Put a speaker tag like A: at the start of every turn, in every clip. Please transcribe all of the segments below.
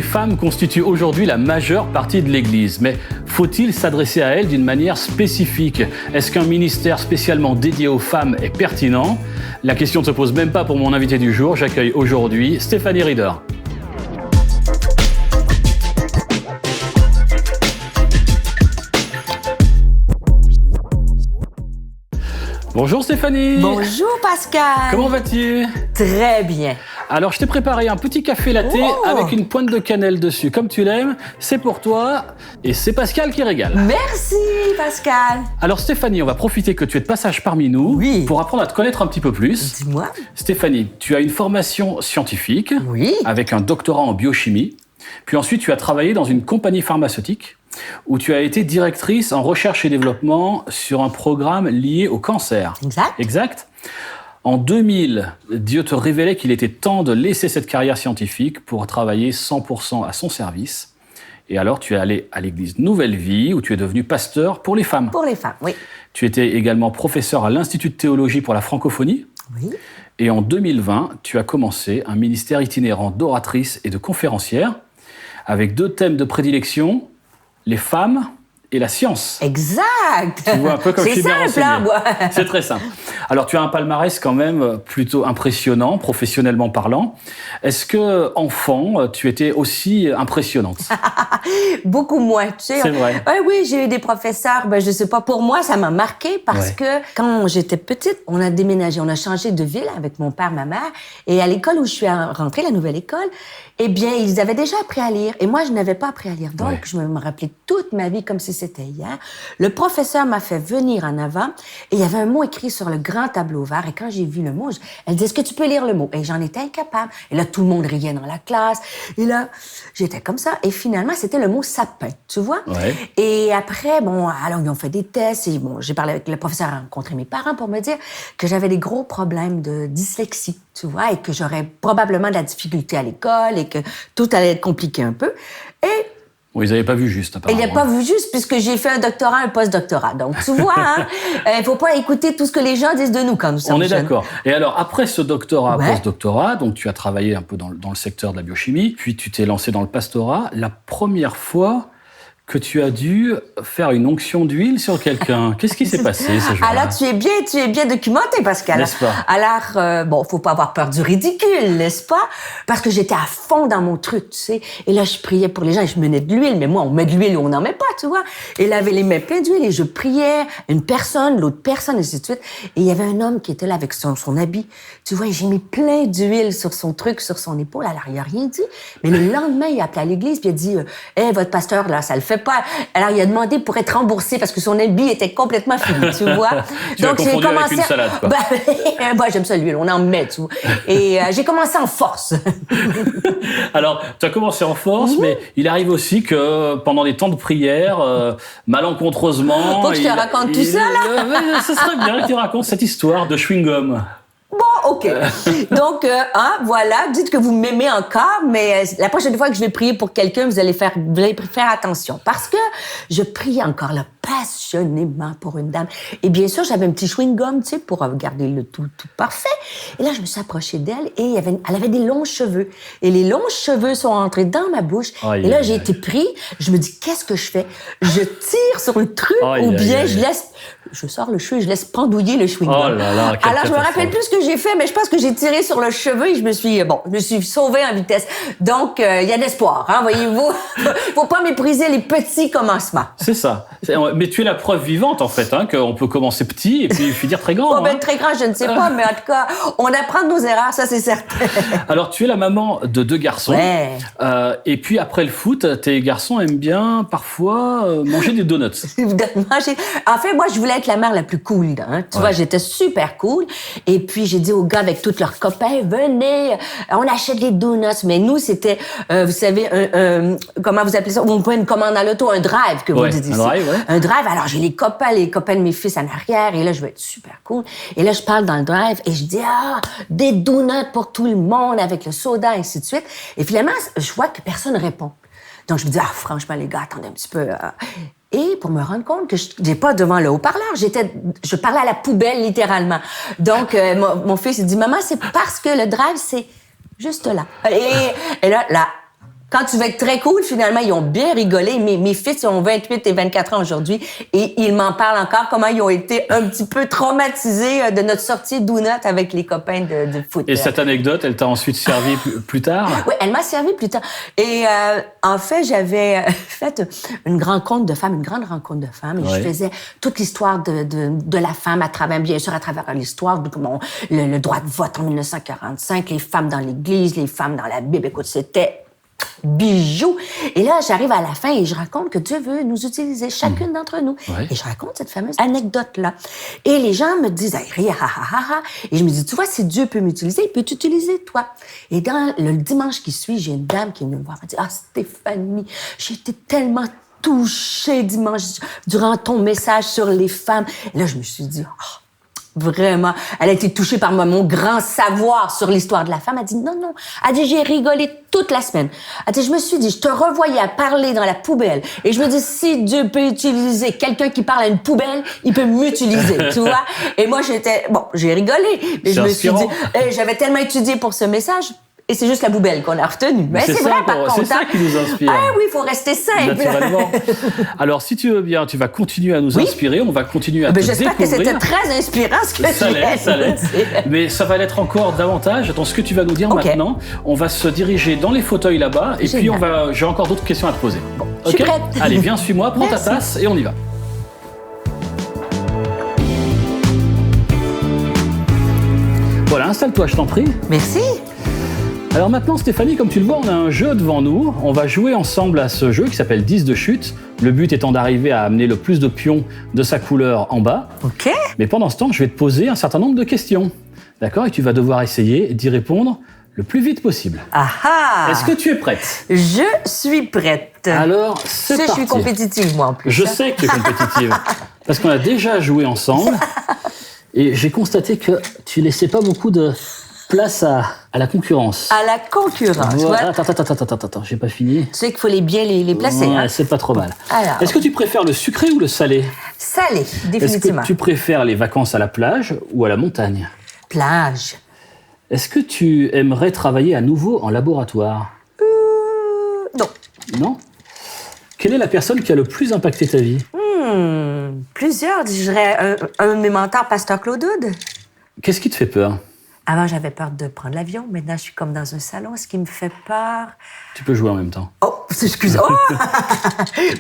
A: femmes constituent aujourd'hui la majeure partie de l'Église, mais faut-il s'adresser à elles d'une manière spécifique? Est-ce qu'un ministère spécialement dédié aux femmes est pertinent? La question ne se pose même pas pour mon invité du jour. J'accueille aujourd'hui Stéphanie Rieder. Bonjour Stéphanie.
B: Bonjour Pascal.
A: Comment vas-tu?
B: Très bien.
A: Alors je t'ai préparé un petit café latte avec une pointe de cannelle dessus. Comme tu l'aimes, c'est pour toi et c'est Pascal qui régale.
B: Merci Pascal.
A: Alors Stéphanie, on va profiter que tu es de passage parmi nous pour apprendre à te connaître un petit peu plus.
B: Dis-moi.
A: Stéphanie, tu as une formation scientifique avec un doctorat en biochimie. Puis ensuite, tu as travaillé dans une compagnie pharmaceutique où tu as été directrice en recherche et développement sur un programme lié au cancer. Exact. En 2000, Dieu te révélait qu'il était temps de laisser cette carrière scientifique pour travailler 100% à son service. Et alors, tu es allé à l'église Nouvelle Vie, où tu es devenu pasteur pour les femmes.
B: Pour les femmes, oui.
A: Tu étais également professeur à l'Institut de théologie pour la francophonie.
B: Oui.
A: Et en 2020, tu as commencé un ministère itinérant d'oratrice et de conférencière, avec 2 thèmes de prédilection, les femmes et la science.
B: Exact.
A: Tu vois un peu comme je suis bien renseigné.
B: C'est simple, hein,
A: C'est très simple. Alors, tu as un palmarès quand même plutôt impressionnant, professionnellement parlant. Est-ce que, enfant, tu étais aussi impressionnante?
B: Beaucoup moins, tu sais.
A: C'est vrai.
B: Oui, j'ai eu des professeurs, je sais pas, pour moi, ça m'a marqué parce que quand j'étais petite, on a déménagé, on a changé de ville avec mon père, ma mère, et à l'école où je suis rentrée, la nouvelle école, eh bien, ils avaient déjà appris à lire, et moi, je n'avais pas appris à lire. Donc, je me rappelais toute ma vie comme si c'était hier. Le professeur m'a fait venir en avant, et il y avait un mot écrit sur le grand tableau vert, et quand j'ai vu le mot, elle dit, est-ce que tu peux lire le mot? Et j'en étais incapable. Et là, tout le monde riait dans la classe, et là, j'étais comme ça, et finalement, c'était le mot sapin, tu vois? Et après, alors, ils ont fait des tests, et j'ai parlé avec le professeur, a rencontré mes parents pour me dire que j'avais des gros problèmes de dyslexie, tu vois, et que j'aurais probablement de la difficulté à l'école, et que tout allait être compliqué un peu. Et
A: ils n'avaient pas vu juste, apparemment.
B: Ils n'avaient pas vu juste, puisque j'ai fait un doctorat, un post-doctorat. Donc, tu vois, il ne faut pas écouter tout ce que les gens disent de nous quand nous sommes
A: jeunes. On est
B: jeunes.
A: d'accord. Et alors, après ce doctorat, post-doctorat, donc tu as travaillé un peu dans le secteur de la biochimie, puis tu t'es lancé dans le pastorat. La première fois que tu as dû faire une onction d'huile sur quelqu'un. Qu'est-ce qui s'est passé ce jour-là?
B: Alors, tu es bien documenté, Pascal.
A: N'est-ce pas?
B: Alors, faut pas avoir peur du ridicule, n'est-ce pas? Parce que j'étais à fond dans mon truc, tu sais. Et là, je priais pour les gens et je menais de l'huile. Mais moi, on met de l'huile ou on n'en met pas, tu vois. Et il avait les mains pleines d'huile et je priais une personne, l'autre personne, et ainsi de suite. Et il y avait un homme qui était là avec son habit. Tu vois, et j'ai mis plein d'huile sur son truc, sur son épaule. Alors, il a rien dit. Mais le lendemain, il a appelé à l'église puis il a dit, votre pasteur, là, ça le fait pas. Alors, il a demandé pour être remboursé parce que son habit était complètement fini, tu vois.
A: Donc, j'ai commencé avec une salade, quoi.
B: Moi, j'aime ça, l'huile, on en met, tu vois. Et j'ai commencé en force.
A: Alors, tu as commencé en force, mais il arrive aussi que pendant des temps de prière, malencontreusement...
B: Faut que je te raconte tout ça, là?
A: Ce serait bien que tu racontes cette histoire de chewing-gum.
B: Bon, OK. Donc, voilà, dites que vous m'aimez encore, mais la prochaine fois que je vais prier pour quelqu'un, vous allez faire attention. Parce que je prie encore là, passionnément pour une dame. Et bien sûr, j'avais un petit chewing-gum, tu sais, pour garder le tout parfait. Et là, je me suis approchée d'elle et elle avait des longs cheveux. Et les longs cheveux sont entrés dans ma bouche. Et là, j'ai été pris. Je me dis, qu'est-ce que je fais? Je tire sur le truc ou bien je sors le cheveu et je laisse pendouiller le chewing-gum. Alors, je me rappelle plus ce que j'ai fait, mais je pense que j'ai tiré sur le cheveu et je me suis sauvée en vitesse. Donc, il y a de l'espoir, hein, voyez-vous. Faut pas mépriser les petits commencements.
A: C'est ça. Mais tu es la preuve vivante, en fait, hein, qu'on peut commencer petit et puis finir très grand.
B: Très grand, je ne sais pas, mais en tout cas, on apprend de nos erreurs, ça, c'est certain.
A: Alors, tu es la maman de 2 garçons. Et puis, après le foot, tes garçons aiment bien, parfois, manger des donuts.
B: En fait, moi, je voulais être la mère la plus cool, hein. Tu vois, j'étais super cool. Et puis, j'ai dit aux gars avec tous leurs copains, venez, on achète des donuts. Mais nous, c'était, vous savez, comment vous appelez ça? On prend une commande à l'auto, un drive, que vous dites ici. Un drive. Alors, j'ai les copains de mes fils en arrière. Et là, je vais être super cool. Et là, je parle dans le drive et je dis, des donuts pour tout le monde avec le soda, et ainsi de suite. Et finalement, je vois que personne ne répond. Donc, je me dis, franchement, les gars, attendez un petit peu. Et pour me rendre compte que je n'étais pas devant le haut-parleur, je parlais à la poubelle, littéralement. Donc, mon fils, il dit, maman, c'est parce que le drive, c'est juste là. Et là, Quand tu veux être très cool, finalement, ils ont bien rigolé. Mes fils ont 28 et 24 ans aujourd'hui et ils m'en parlent encore comment ils ont été un petit peu traumatisés de notre sortie d'Ounot avec les copains de foot.
A: Et cette anecdote, elle t'a ensuite servi plus tard?
B: Oui, elle m'a servi plus tard. Et en fait, j'avais fait une rencontre de femmes, une grande rencontre de femmes. Et je faisais toute l'histoire de la femme à travers l'histoire, le droit de vote en 1945, les femmes dans l'Église, les femmes dans la Bible. Écoute, c'était bijou. Et là, j'arrive à la fin et je raconte que Dieu veut nous utiliser, chacune d'entre nous. Ouais. Et je raconte cette fameuse anecdote-là. Et les gens me disent, hey, et je me dis, tu vois, si Dieu peut m'utiliser, il peut t'utiliser, toi. Et dans le dimanche qui suit, j'ai une dame qui vient me voir, elle me dit, ah, Stéphanie, j'ai été tellement touchée dimanche durant ton message sur les femmes. Et là, je me suis dit, oh, vraiment, elle a été touchée par mon grand savoir sur l'histoire de la femme. Elle dit non. Elle dit j'ai rigolé toute la semaine. Elle dit je me suis dit je te revoyais à parler dans la poubelle et je me dis si Dieu peut utiliser quelqu'un qui parle à une poubelle, il peut m'utiliser, tu vois. Et moi j'ai rigolé, mais je me suis dit j'avais tellement étudié pour ce message. Et c'est juste la poubelle qu'on a retenue. Mais c'est vrai, par contre.
A: C'est ça qui nous inspire.
B: Ah oui, il faut rester simple.
A: Naturellement. Alors, si tu veux bien, tu vas continuer à nous inspirer. On va continuer à te découvrir.
B: J'espère que c'était très inspirant ce que
A: ça l'est. Mais ça va l'être encore davantage. Dans ce que tu vas nous dire maintenant, on va se diriger dans les fauteuils là-bas. Et puis, j'ai encore d'autres questions à te poser.
B: Bon, je suis prête.
A: Allez, viens, suis-moi, prends ta tasse et on y va. Voilà, installe-toi, je t'en prie.
B: Merci.
A: Alors maintenant, Stéphanie, comme tu le vois, on a un jeu devant nous. On va jouer ensemble à ce jeu qui s'appelle 10 de chute. Le but étant d'arriver à amener le plus de pions de sa couleur en bas.
B: OK.
A: Mais pendant ce temps, je vais te poser un certain nombre de questions. D'accord? Et tu vas devoir essayer d'y répondre le plus vite possible.
B: Ah!
A: Est-ce que tu es prête?
B: Je suis prête.
A: Alors, c'est parti.
B: Je suis compétitive, moi, en plus.
A: Je sais que tu es compétitive. Parce qu'on a déjà joué ensemble. Et j'ai constaté que tu laissais pas beaucoup de place à la concurrence.
B: À la concurrence,
A: voilà. Attends, j'ai pas fini.
B: Tu sais qu'il faut bien les placer.
A: Ouais,
B: hein?
A: C'est pas trop mal.
B: Alors,
A: est-ce que tu préfères le sucré ou le salé?
B: Salé, définitivement.
A: Est-ce que tu préfères les vacances à la plage ou à la montagne?
B: Plage.
A: Est-ce que tu aimerais travailler à nouveau en laboratoire?
B: Non.
A: Non? Quelle est la personne qui a le plus impacté ta vie?
B: Plusieurs, je dirais un de mes mentors, Pasteur Claude Hood.
A: Qu'est-ce qui te fait peur?
B: Avant, j'avais peur de prendre l'avion. Maintenant, je suis comme dans un salon. Ce qui me fait peur...
A: Tu peux jouer en même temps.
B: Oh, excuse. Oh!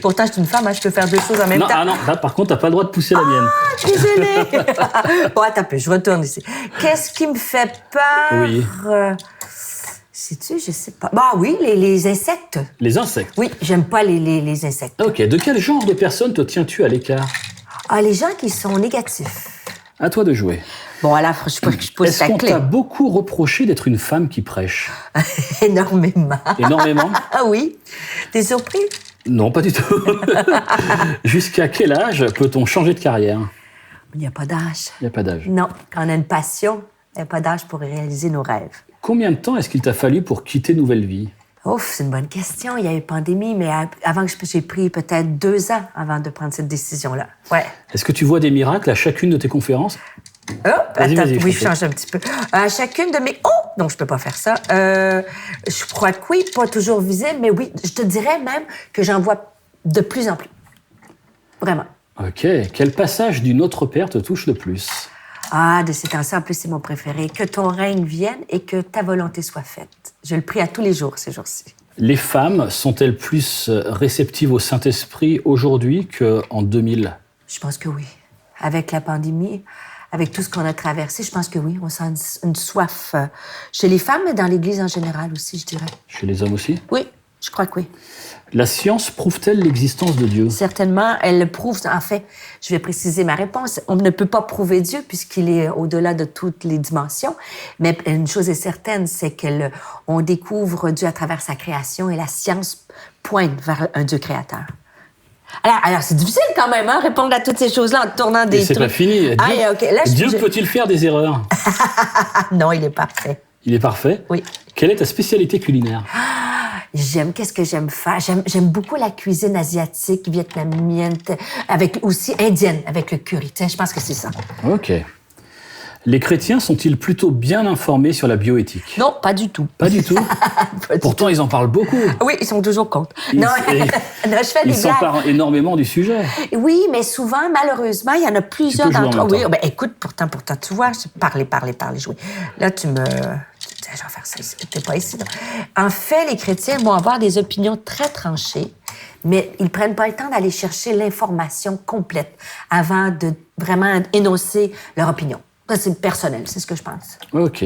B: Pourtant, je suis une femme, hein, je peux faire deux choses en même temps.
A: Ah non, là, par contre, t'as pas le droit de pousser la mienne.
B: Désolée! Bon, attends un peu, je retourne ici. Qu'est-ce qui me fait peur?
A: Oui.
B: Sais-tu, je sais pas. Bah oui, les insectes.
A: Les insectes?
B: Oui, j'aime pas les insectes.
A: Ok, de quel genre de personne te tiens-tu à l'écart?
B: Ah, les gens qui sont négatifs.
A: À toi de jouer.
B: Bon, alors, je pose
A: Est-ce
B: ta clé.
A: qu'on t'a beaucoup reproché d'être une femme qui prêche?
B: Énormément.
A: Énormément?
B: Ah oui? T'es surpris?
A: Non, pas du tout. Jusqu'à quel âge peut-on changer de carrière?
B: Il n'y a pas d'âge.
A: Il n'y a pas d'âge.
B: Non, quand on a une passion, il n'y a pas d'âge pour réaliser nos rêves.
A: Combien de temps est-ce qu'il t'a fallu pour quitter Nouvelle Vie?
B: Ouf, c'est une bonne question. Il y a eu pandémie, mais avant que j'ai pris peut-être 2 ans avant de prendre cette décision-là. Ouais.
A: Est-ce que tu vois des miracles à chacune de tes conférences?
B: Oh, attends,
A: vas-y,
B: oui, je change un petit peu. À chacune de mes... Oh! Non, je peux pas faire ça. Je crois que oui, pas toujours visible, mais oui, je te dirais même que j'en vois de plus en plus. Vraiment.
A: Ok. Quel passage du Notre Père te touche le plus?
B: Ah, de ces temps-ci, en plus, c'est mon préféré. Que ton règne vienne et que ta volonté soit faite. Je le prie à tous les jours, ces jours-ci.
A: Les femmes sont-elles plus réceptives au Saint-Esprit aujourd'hui qu'en 2000?
B: Je pense que oui. Avec la pandémie, avec tout ce qu'on a traversé, je pense que oui, on sent une soif chez les femmes, mais dans l'Église en général aussi, je dirais.
A: Chez les hommes aussi?
B: Oui, je crois que oui.
A: La science prouve-t-elle l'existence de Dieu?
B: Certainement, elle le prouve. En fait, je vais préciser ma réponse. On ne peut pas prouver Dieu puisqu'il est au-delà de toutes les dimensions. Mais une chose est certaine, c'est qu'on découvre Dieu à travers sa création et la science pointe vers un Dieu créateur. Alors c'est difficile quand même, hein, répondre à toutes ces choses-là en tournant des trucs.
A: C'est pas fini. Dieu peut-il faire des erreurs?
B: Non, il est parfait.
A: Il est parfait?
B: Oui.
A: Quelle est ta spécialité culinaire?
B: Qu'est-ce que j'aime faire? J'aime beaucoup la cuisine asiatique, vietnamienne, avec aussi indienne, avec le curry. Tiens, je pense que c'est ça.
A: OK. Les chrétiens sont-ils plutôt bien informés sur la bioéthique?
B: Non, pas du tout.
A: Pas du tout. Pourtant, ils en parlent beaucoup.
B: Oui, ils sont toujours contre.
A: Ils,
B: non, je fais des
A: ils s'emparent énormément du sujet.
B: Oui, mais souvent, malheureusement, il y en a plusieurs d'entre eux. Oui, ben, écoute, pourtant, tu vois, parler, jouer. Là, tu me... Je vais faire ça ici. T'es pas ici. En fait, les chrétiens vont avoir des opinions très tranchées, mais ils prennent pas le temps d'aller chercher l'information complète avant de vraiment énoncer leur opinion. Ça, c'est personnel, c'est ce que je pense.
A: OK.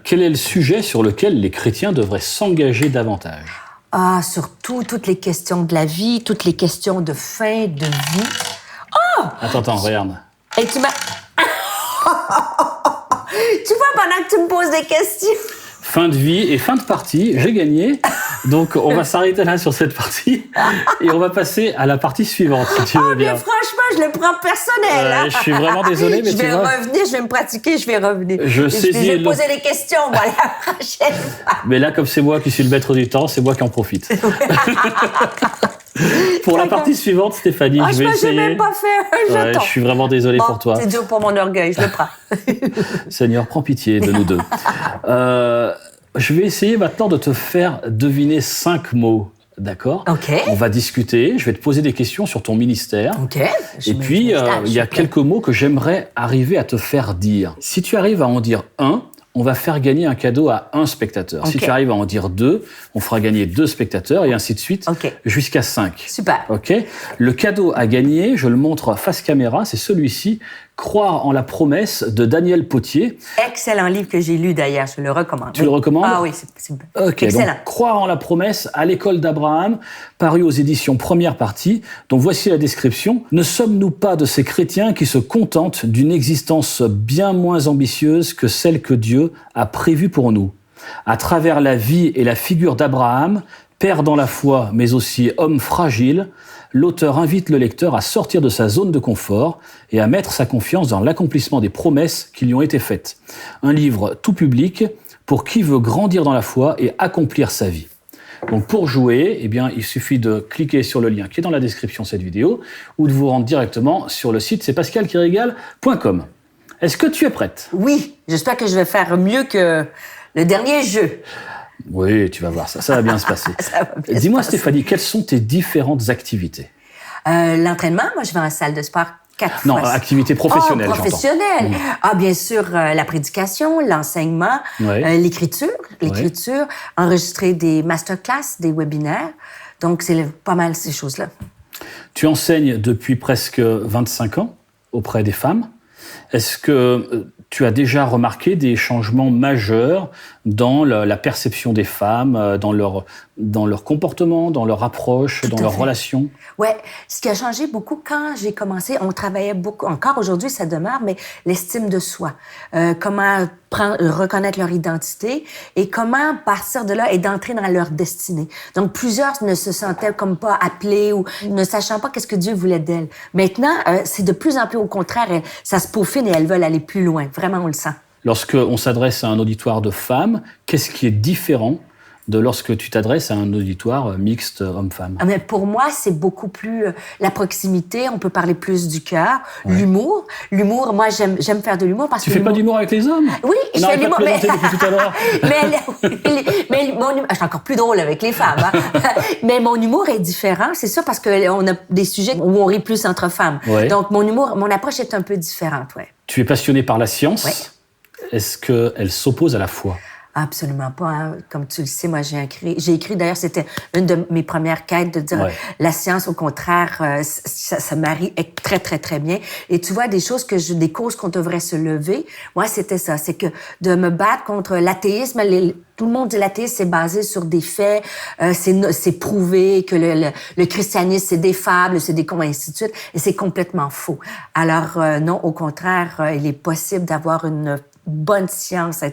A: Quel est le sujet sur lequel les chrétiens devraient s'engager davantage?
B: Ah, surtout toutes les questions de la vie, toutes les questions de fin de vie. Oh!
A: Attends, regarde.
B: Et tu m'as... Tu vois, pendant que tu me poses des questions...
A: Fin de vie et fin de partie, j'ai gagné. Donc, on va s'arrêter là sur cette partie et on va passer à la partie suivante, si tu veux bien.
B: Mais franchement, je le prends personnel.
A: Je suis vraiment désolé, mais
B: je vais revenir, je vais me pratiquer, je vais revenir.
A: Je vais
B: poser des questions, voilà, la prochaine fois.
A: Mais là, comme c'est moi qui suis le maître du temps, c'est moi qui en profite. Pour la partie suivante, Stéphanie, je vais essayer.
B: Je n'ai même pas fait un jeton.
A: Je suis vraiment désolé pour toi.
B: C'est dur pour mon orgueil, je le prends.
A: Seigneur, prends pitié de nous deux. Je vais essayer maintenant de te faire deviner 5 mots. D'accord?
B: OK.
A: On va discuter, je vais te poser des questions sur ton ministère.
B: OK.
A: Et puis, il y a quelques mots que j'aimerais arriver à te faire dire. Si tu arrives à en dire un, on va faire gagner un cadeau à un spectateur. Okay. Si tu arrives à en dire 2, on fera gagner 2 spectateurs et ainsi de suite jusqu'à 5.
B: Super.
A: OK? Le cadeau à gagner, je le montre face caméra, c'est celui-ci, Croire en la promesse de Daniel Potier.
B: Excellent livre que j'ai lu d'ailleurs, je le recommande.
A: Tu le recommandes?
B: Ah oui, c'est
A: OK,
B: excellent.
A: Donc, Croire en la promesse à l'école d'Abraham, paru aux éditions Première Partie. Donc voici la description. Ne sommes-nous pas de ces chrétiens qui se contentent d'une existence bien moins ambitieuse que celle que Dieu a prévue pour nous? À travers la vie et la figure d'Abraham, père dans la foi, mais aussi homme fragile, l'auteur invite le lecteur à sortir de sa zone de confort et à mettre sa confiance dans l'accomplissement des promesses qui lui ont été faites. Un livre tout public pour qui veut grandir dans la foi et accomplir sa vie. Donc pour jouer, eh bien, il suffit de cliquer sur le lien qui est dans la description de cette vidéo ou de vous rendre directement sur le site c'est pascalquirégale.com. Est-ce que tu es prête?
B: Oui, j'espère que je vais faire mieux que le dernier jeu.
A: Oui, tu vas voir, ça va bien se passer. Dis-moi, Stéphanie, quelles sont tes différentes activités?
B: L'entraînement, moi, je vais en salle de sport 4 fois.
A: Non, activité professionnelle, j'entends.
B: Professionnelle. Ah, bien sûr, la prédication, l'enseignement, l'écriture, enregistrer des masterclass, des webinaires. Donc, c'est pas mal ces choses-là.
A: Tu enseignes depuis presque 25 ans auprès des femmes. Est-ce que tu as déjà remarqué des changements majeurs dans la perception des femmes, dans leur comportement, dans leur approche, dans leurs relations?
B: Ouais, ce qui a changé beaucoup quand j'ai commencé, on travaillait beaucoup, encore aujourd'hui ça demeure, mais l'estime de soi. Comment reconnaître leur identité et comment partir de là et d'entrer dans leur destinée. Donc plusieurs ne se sentaient comme pas appelés ou ne sachant pas qu'est-ce que Dieu voulait d'elles. Maintenant, c'est de plus en plus au contraire, ça se peaufine et elles veulent aller plus loin. Vraiment, on le sent.
A: Lorsqu'on s'adresse à un auditoire de femmes, qu'est-ce qui est différent de lorsque tu t'adresses à un auditoire mixte homme-femme?
B: Mais pour moi, c'est beaucoup plus la proximité. On peut parler plus du cœur, l'humour. L'humour, moi, j'aime faire de l'humour parce que...
A: Tu fais pas d'humour avec les hommes?
B: Oui, je fais de l'humour.
A: Mais... depuis tout à l'heure.
B: mais mon humour... Je suis encore plus drôle avec les femmes. Hein? Mais mon humour est différent. C'est ça parce qu'on a des sujets où on rit plus entre femmes. Ouais. Donc, mon approche est un peu différente. Ouais.
A: Tu es passionnée par la science.
B: Oui.
A: Est-ce qu'elle s'oppose à la foi?
B: Absolument pas. Hein. Comme tu le sais, moi, j'ai écrit, d'ailleurs, c'était une de mes premières quêtes de dire la science, au contraire, ça marie très, très, très bien. Et tu vois, des causes qu'on devrait se lever, moi, c'était ça. C'est que de me battre contre l'athéisme, tout le monde dit l'athéisme, c'est basé sur des faits, c'est prouvé que le christianisme, c'est des fables, c'est des contes, et ainsi de suite. Et c'est complètement faux. Alors, non, au contraire, il est possible d'avoir une bonne science,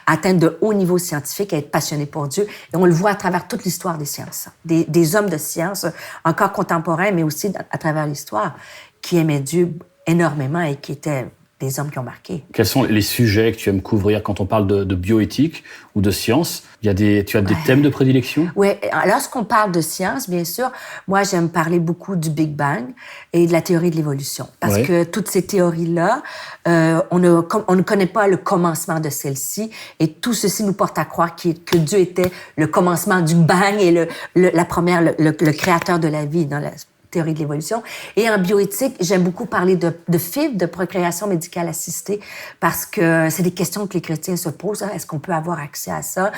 B: atteindre de haut niveau scientifique, être passionné pour Dieu. Et on le voit à travers toute l'histoire des sciences. Des hommes de science, encore contemporains, mais aussi à travers l'histoire, qui aimaient Dieu énormément et qui étaient des hommes qui ont marqué.
A: Quels sont les sujets que tu aimes couvrir quand on parle de bioéthique ou de science? Tu as des thèmes de prédilection?
B: Oui, lorsqu'on parle de science, bien sûr, moi, j'aime parler beaucoup du Big Bang et de la théorie de l'évolution. Parce que toutes ces théories-là, on ne connaît pas le commencement de celles-ci. Et tout ceci nous porte à croire que Dieu était le commencement du Bang et le créateur de la vie dans la théorie de l'évolution. Et en bioéthique, j'aime beaucoup parler de FIV, de procréation médicale assistée, parce que c'est des questions que les chrétiens se posent. Hein. Est-ce qu'on peut avoir accès à ça?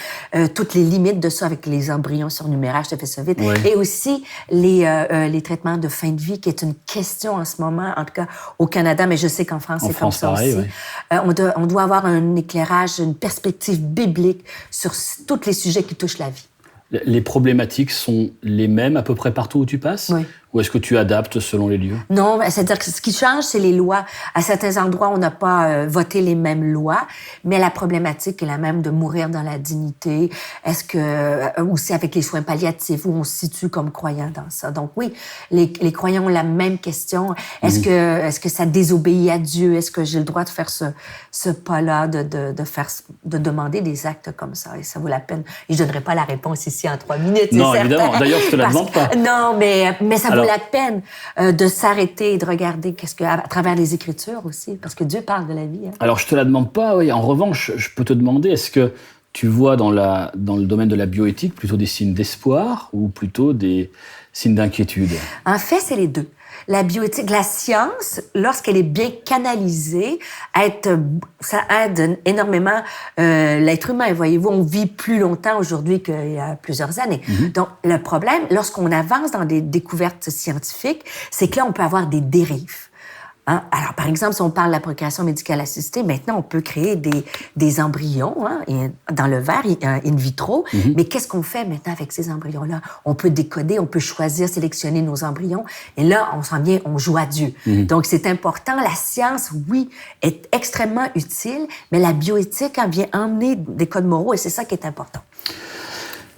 B: Toutes les limites de ça avec les embryons surnuméraires, je te fais ça vite.
A: Ouais.
B: Et aussi les traitements de fin de vie, qui est une question en ce moment, en tout cas au Canada, mais je sais qu'en France, c'est comme ça
A: pareil,
B: aussi. Ouais. On doit avoir un éclairage, une perspective biblique sur tous les sujets qui touchent la vie.
A: Les problématiques sont les mêmes à peu près partout où tu passes?
B: Oui.
A: Ou est-ce que tu adaptes selon les lieux?
B: Non, c'est-à-dire que ce qui change, c'est les lois. À certains endroits, on n'a pas voté les mêmes lois, mais la problématique est la même de mourir dans la dignité. Est-ce que aussi avec les soins palliatifs, où on se situe comme croyant dans ça. Donc oui, les croyants ont la même question. Est-ce que ça désobéit à Dieu? Est-ce que j'ai le droit de faire ce pas-là, de demander des actes comme ça? Et ça vaut la peine. Et je donnerai pas la réponse ici en 3 minutes.
A: Non,
B: c'est
A: évidemment.
B: certain.
A: D'ailleurs, je te la demande pas.
B: Non, mais ça vaut la peine de s'arrêter et de regarder à travers les Écritures aussi, parce que Dieu parle de la vie. Hein.
A: Alors, je te la demande pas. Oui. En revanche, je peux te demander, est-ce que tu vois dans le domaine de la bioéthique plutôt des signes d'espoir ou plutôt des signes d'inquiétude?
B: En fait, c'est les deux. La bioéthique, la science, lorsqu'elle est bien canalisée, ça aide énormément l'être humain. Voyez-vous, on vit plus longtemps aujourd'hui qu'il y a plusieurs années. Mm-hmm. Donc, le problème, lorsqu'on avance dans des découvertes scientifiques, c'est que là, on peut avoir des dérives. Hein? Alors, par exemple, si on parle de la procréation médicale assistée, maintenant, on peut créer des embryons dans le verre, in vitro. Mm-hmm. Mais qu'est-ce qu'on fait maintenant avec ces embryons-là? On peut décoder, on peut choisir, sélectionner nos embryons. Et là, on joue à Dieu. Mm-hmm. Donc, c'est important. La science, oui, est extrêmement utile, mais la bioéthique vient emmener des codes moraux et c'est ça qui est important.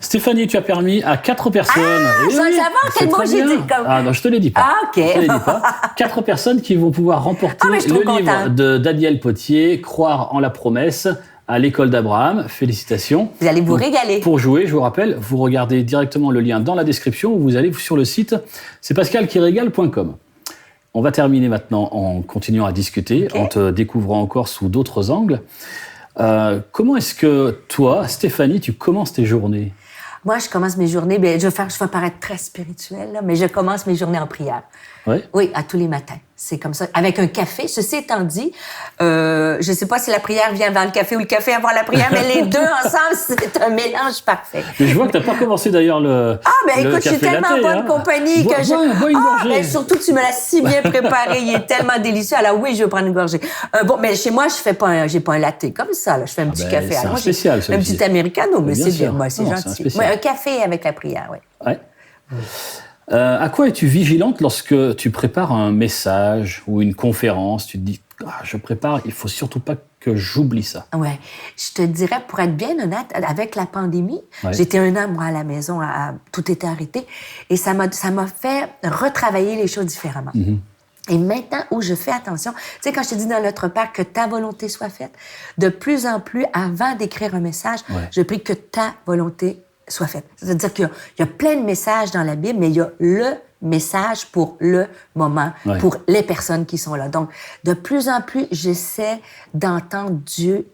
A: Stéphanie, tu as permis à 4 personnes...
B: Ah, sans savoir quel mot j'ai dit.
A: Ah non, je te l'ai dit pas.
B: Ah, OK.
A: Je te l'ai dit pas. 4 personnes qui vont pouvoir remporter le livre de Daniel Potier, Croire en la promesse, à l'école d'Abraham. Félicitations.
B: Vous allez vous régaler.
A: Pour jouer, je vous rappelle, vous regardez directement le lien dans la description ou vous allez sur le site, c'est pascalquirégale.com. On va terminer maintenant en continuant à discuter, en te découvrant encore sous d'autres angles. Comment est-ce que toi, Stéphanie, tu commences tes journées?
B: Moi, je commence mes journées, je vais paraître très spirituelle, là, mais je commence mes journées en prière.
A: Ouais.
B: Oui, à tous les matins. C'est comme ça. Avec un café. Ceci étant dit, je sais pas si la prière vient avant le café ou le café avant la prière, mais les deux ensemble, c'est un mélange parfait.
A: Mais je vois que t'as pas commencé d'ailleurs le
B: écoute, je suis tellement en bonne compagnie que
A: bois une gorgée.
B: Surtout que tu me l'as si bien préparé. Il est tellement délicieux. Alors oui, je vais prendre une gorgée. Mais chez moi, j'ai pas un latte comme ça, là. Je fais un petit café.
A: C'est
B: alors,
A: spécial,
B: un petit americano, mais c'est bien. Moi, c'est
A: non,
B: gentil. Un café avec la prière, oui.
A: Ouais. À quoi es-tu vigilante lorsque tu prépares un message ou une conférence? Tu te dis, je prépare, il faut surtout pas que j'oublie ça.
B: Ouais, je te dirais, pour être bien honnête, avec la pandémie, j'étais 1 an, moi, à la maison, tout était arrêté, et ça m'a fait retravailler les choses différemment. Mm-hmm. Et maintenant, où je fais attention, tu sais, quand je te dis dans notre Père que ta volonté soit faite, de plus en plus, avant d'écrire un message, je prie que ta volonté soit faite. C'est-à-dire qu'il y a plein de messages dans la Bible, mais il y a le message pour le moment, pour les personnes qui sont là. Donc, de plus en plus, j'essaie d'entendre Dieu.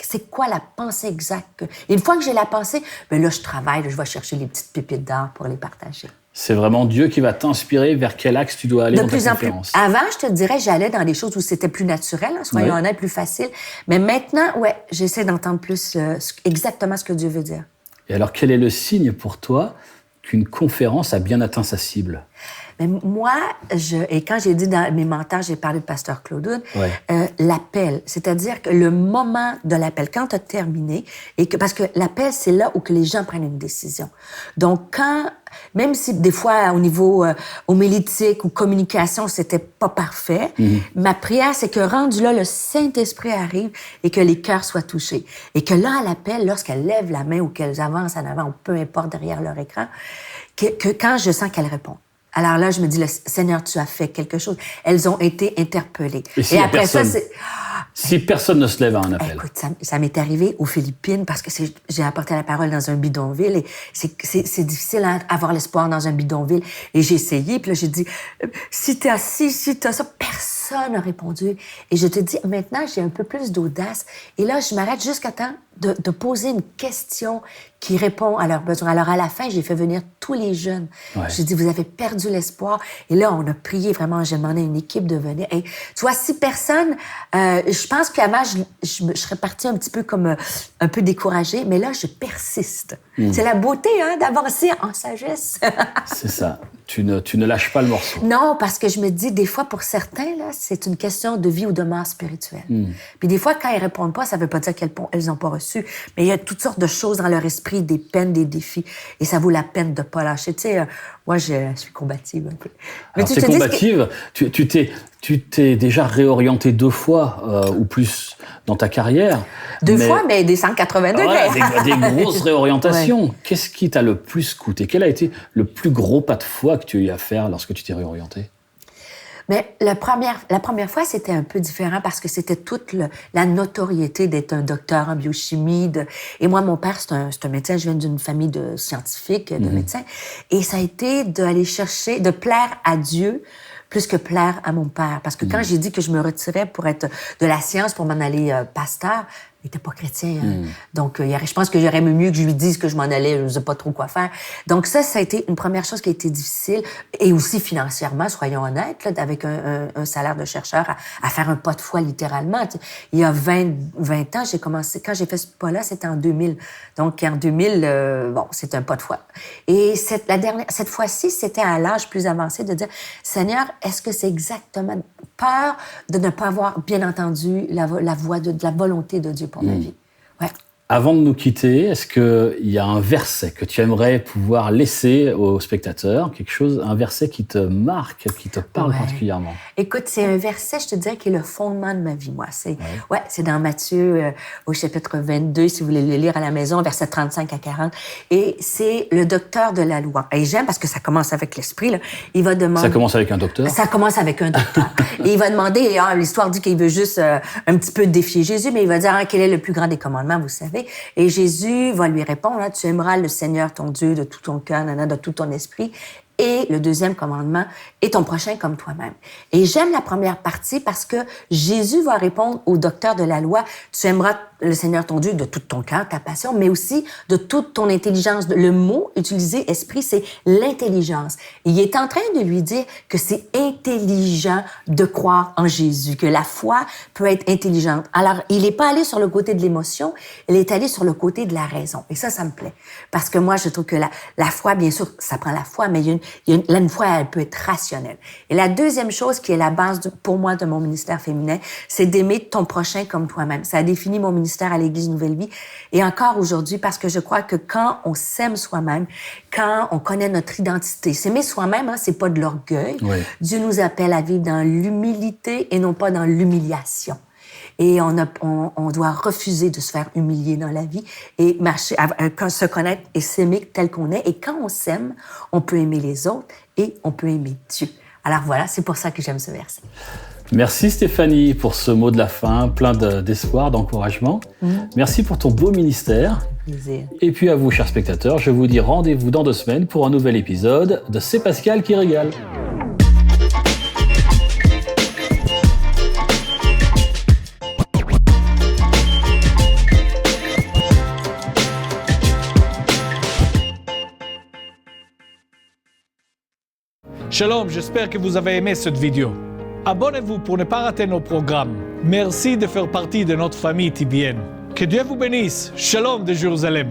B: C'est quoi la pensée exacte? Et une fois que j'ai la pensée, là, je travaille, je vais chercher les petites pépites d'or pour les partager.
A: C'est vraiment Dieu qui va t'inspirer vers quel axe tu dois aller dans ta conférence.
B: De plus en plus. Avant, je te dirais, j'allais dans des choses où c'était plus naturel, soyons honnêtes, plus facile. Mais maintenant, j'essaie d'entendre plus exactement ce que Dieu veut dire.
A: Et alors, quel est le signe pour toi qu'une conférence a bien atteint sa cible?
B: Mais moi, et quand j'ai dit dans mes mentors, j'ai parlé de Pasteur Claude Hood, l'appel, c'est-à-dire que le moment de l'appel, quand tu as terminé, parce que l'appel, c'est là où que les gens prennent une décision. Donc, même si des fois, au niveau homilétique ou communication, c'était pas parfait, ma prière, c'est que rendu là, le Saint-Esprit arrive et que les cœurs soient touchés. Et que là, à l'appel, lorsqu'elles lèvent la main ou qu'elles avancent en avant, ou peu importe derrière leur écran, que quand je sens qu'elles répondent. Alors là, je me dis, Seigneur, tu as fait quelque chose. Elles ont été interpellées.
A: Et après ça, si personne ne se lève à un appel.
B: Écoute, ça m'est arrivé aux Philippines parce que j'ai apporté la parole dans un bidonville et c'est difficile à avoir l'espoir dans un bidonville. Et j'ai essayé, puis là, j'ai dit, si t'as ça, personne n'a répondu. Et je te dis, maintenant, j'ai un peu plus d'audace. Et là, je m'arrête jusqu'à temps de poser une question qui répond à leurs besoins. Alors, à la fin, j'ai fait venir tous les jeunes. Ouais. J'ai dit, vous avez perdu l'espoir. Et là, on a prié vraiment. J'ai demandé à une équipe de venir. Et tu vois, 6 personnes, je pense qu'avant, je serais partie un petit peu comme un peu découragée. Mais là, je persiste. C'est la beauté, hein, d'avancer en sagesse.
A: C'est ça. Tu ne lâches pas le morceau.
B: Non, parce que je me dis, des fois, pour certains, là, c'est une question de vie ou de mort spirituelle. Puis des fois, quand ils répondent pas, ça veut pas dire qu'elles n'ont pas reçu. Mais il y a toutes sortes de choses dans leur esprit, des peines, des défis. Et ça vaut la peine de pas lâcher. Tu sais, moi, je suis combative un peu.
A: Mais tu es combative. Tu t'es déjà réorientée 2 fois ou plus dans ta carrière.
B: 2 fois, mais des 180 degrés.
A: Voilà, des grosses réorientations. Ouais. Qu'est-ce qui t'a le plus coûté? Quel a été le plus gros pas de foi que tu as eu à faire lorsque tu t'es réorientée?
B: Mais la première fois, c'était un peu différent parce que c'était toute la notoriété d'être un docteur en biochimie. Et moi, mon père, c'est un médecin. Je viens d'une famille de scientifiques, de médecins. Et ça a été d'aller chercher, de plaire à Dieu plus que plaire à mon père. Parce que quand j'ai dit que je me retirais pour être de la science, pour m'en aller pasteur, il n'était pas chrétien. Hein. Donc, je pense que j'aurais mieux que je lui dise que je m'en allais, je ne sais pas trop quoi faire. Donc ça a été une première chose qui a été difficile. Et aussi financièrement, soyons honnêtes, là, avec un salaire de chercheur, à faire un pas de foi littéralement. Il y a 20 ans, j'ai commencé, quand j'ai fait ce pas-là, c'était en 2000. Donc en 2000, c'est un pas de foi. Et cette fois-ci, c'était à l'âge plus avancé de dire, Seigneur, est-ce que c'est exactement peur de ne pas avoir bien entendu la voix de la volonté de Dieu pour ma vie? Ouais.
A: Avant de nous quitter, est-ce qu'il y a un verset que tu aimerais pouvoir laisser aux spectateurs, un verset qui te marque, qui te parle particulièrement?
B: Écoute, c'est un verset, je te dirais, qui est le fondement de ma vie, moi. C'est dans Matthieu, au chapitre 22, si vous voulez le lire à la maison, versets 35 à 40. Et c'est le docteur de la loi. Et j'aime parce que ça commence avec l'esprit, là. Il va demander...
A: Ça commence avec un docteur?
B: Ça commence avec un docteur. Et il va demander, l'histoire dit qu'il veut juste un petit peu défier Jésus, mais il va dire, quel est le plus grand des commandements, vous savez? Et Jésus va lui répondre, tu aimeras le Seigneur ton Dieu de tout ton cœur, de tout ton esprit. Et le deuxième commandement, et ton prochain comme toi-même. Et j'aime la première partie parce que Jésus va répondre au docteur de la loi, tu aimeras le Seigneur ton Dieu de tout ton cœur, ta passion, mais aussi de toute ton intelligence. Le mot utilisé, esprit, c'est l'intelligence. Il est en train de lui dire que c'est intelligent de croire en Jésus, que la foi peut être intelligente. Alors, il n'est pas allé sur le côté de l'émotion, il est allé sur le côté de la raison. Et ça me plaît. Parce que moi, je trouve que la foi, bien sûr, ça prend la foi, mais une foi, elle peut être rationnelle. Et la deuxième chose qui est la base pour moi de mon ministère féminin, c'est d'aimer ton prochain comme toi-même. Ça a défini mon ministère à l'Église Nouvelle Vie. Et encore aujourd'hui, parce que je crois que quand on s'aime soi-même, quand on connaît notre identité, s'aimer soi-même, c'est pas de l'orgueil. Oui. Dieu nous appelle à vivre dans l'humilité et non pas dans l'humiliation. Et on doit refuser de se faire humilier dans la vie et marcher, se connaître et s'aimer tel qu'on est. Et quand on s'aime, on peut aimer les autres et on peut aimer Dieu. Alors voilà, c'est pour ça que j'aime ce verset.
A: Merci Stéphanie pour ce mot de la fin, plein d'espoir, d'encouragement. Merci pour ton beau ministère.
B: Plaisir.
A: Et puis à vous, chers spectateurs, je vous dis rendez-vous dans 2 semaines pour un nouvel épisode de C'est Pascal qui régale.
C: Shalom, j'espère que vous avez aimé cette vidéo. Abonnez-vous pour ne pas rater nos programmes. Merci de faire partie de notre famille TBN. Que Dieu vous bénisse. Shalom de Jérusalem.